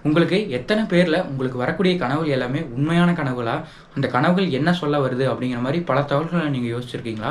உங்களுக்கு எத்தனை பேர்ல உங்களுக்கு வரக்கூடிய கனவுகள் எல்லாமே உண்மையான கனவுகளா? அந்த கனவுகள் என்ன சொல்ல வருது? அப்படிங்கிற மாரி பல தகவல்கள நீங்க யோசிச்சிருக்கீங்களா?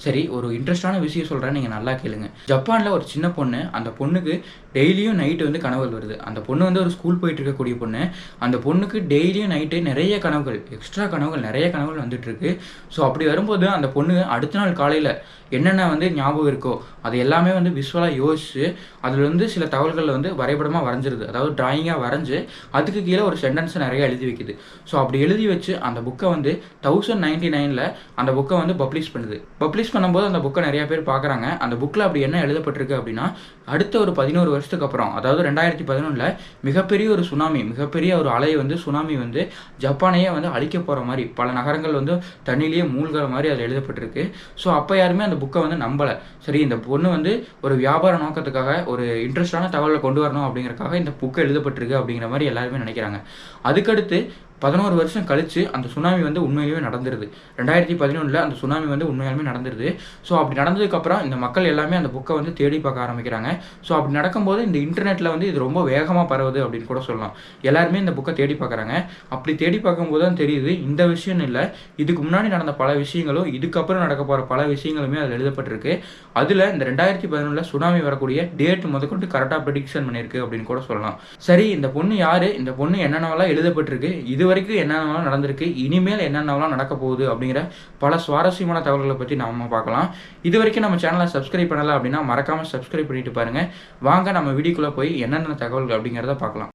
சரி, ஒரு இன்ட்ரெஸ்ட்டான விஷயம் சொல்றேன். நீங்க நல்லா கேளுங்க. ஜப்பான்ல ஒரு சின்ன பொண்ணு, அந்த பொண்ணுக்கு டெய்லியும் நைட் வந்து கனவுகள் வருது. அந்த பொண்ணு வந்து ஒரு ஸ்கூல் போயிட்டு இருக்கக்கூடிய பொண்ணு. அந்த பொண்ணுக்கு டெய்லியும் நைட்டு நெறைய கனவுகள், எக்ஸ்ட்ரா கனவுகள், நெறைய கனவுகள் வந்துட்டுருக்கு. ஸோ அப்படி வரும்போது அந்த பொண்ணு அடுத்த நாள் காலையில என்னென்ன வந்து ஞாபகம் இருக்கோ, அது எல்லாமே வந்து விஷுவலா யோசிச்சு, அதில வந்து சில தகவல்கள வந்து வரைபடமா வரைஞ்சிருது. அதாவது டிராயிங்கா வரைஞ்சு, அதுக்கு கீழ ஒரு சென்டென்ஸ் நெறைய எழுதி வைக்குது. ஸோ அப்படி எழுதி வச்சு அந்த புக்க வந்து 1099ல அந்த புக்க வந்து பப்ளிஷ் பண்ணுது. பப்ளிஷ் பண்ணும்போது அந்த புக்க நெறைய பேர் பார்க்குறாங்க. அந்த புக்ல அப்படி என்ன எழுதப்பட்டிருக்கு அப்படின்னா, அடுத்த ஒரு 11 வருஷத்துக்கு அப்புறம், அதாவது 2011ல மிகப்பெரிய ஒரு சுனாமி, மிகப்பெரிய ஒரு அலை வந்து சுனாமி வந்து ஜப்பானையே வந்து அழிக்கப் போற மாரி, பல நகரங்கள் வந்து தண்ணீலயே மூழ்குற மாரி அதில எழுதப்பட்டிருக்கு. ஸோ அப்ப யாருமே அந்த புக்க வந்து நம்பல. சரி, இந்த பொண்ணு வந்து ஒரு வியாபார நோக்கத்துக்காக, ஒரு இன்ட்ரெஸ்ட்டான தகவல கொண்டு வரணும் அப்படிங்கிறதுக்காக இந்த புக் எழுதப்பட்டிருக்கு அப்படிங்கிற மாரி எல்லாருமே நெனைக்கிறாங்க. அதுக்கடுத்து 11 வருஷம் கழிச்சு அந்த சுனாமி வந்து உண்மையிலேயே நடந்துருது. 2011ல அந்த சுனாமி வந்து உண்மையாலுமே நடந்துருது. ஸோ அப்படி நடந்ததுக்கப்புறம் இந்த மக்கள் எல்லாமே அந்த புக்க வந்து தேடி பார்க்க ஆரம்பிக்கிறாங்க. ஸோ அப்படி நடக்கும்போது இந்த இன்டர்நெட்ல வந்து இது ரொம்ப வேகமா பரவுது அப்படின்னு கூட சொல்லலாம். எல்லாருமே இந்த புக்க தேடி பார்க்குறாங்க. அப்படி தேடி பார்க்கும்போது தான் தெரியுது, இந்த விஷயம்னு இல்ல, இதுக்கு முன்னாடி நடந்த பல விஷயங்களும், இதுக்கப்புறம் நடக்க போற பல விஷயங்களுமே அதில எழுதப்பட்டிருக்கு. அதில இந்த 2011ல சுனாமி வரக்கூடிய டேட் முதற்கொண்டு கரெக்ட்டா பிரெடிக்ஷன் பண்ணியிருக்கு அப்படின்னு கூட சொல்லலாம். சரி, இந்த பொண்ணு யாரு? இந்த பொண்ணு என்னென்னவெல்லாம் எழுதப்பட்டிருக்கு? இதுவரைக்கும் என்னென்னவெல்லாம் நடந்திருக்கு? இனிமேல் என்னென்னவெல்லாம் நடக்கப் போகுது? அப்படிங்கிற பல சுவாரஸ்யமான தகவல்கள பத்தி நாம பார்க்கலாம். இதுவரைக்கும் நம்ம சேனல சப்ஸ்கிரைப் பண்ணல அப்படின்னா, மறக்காம சப்ஸ்கிரைப் பண்ணிட்டு பாருங்க. வாங்க நம்ம வீடியோக்குள்ள போய் என்னென்ன தகவல்கள் அப்படிங்கிறத பார்க்கலாம்.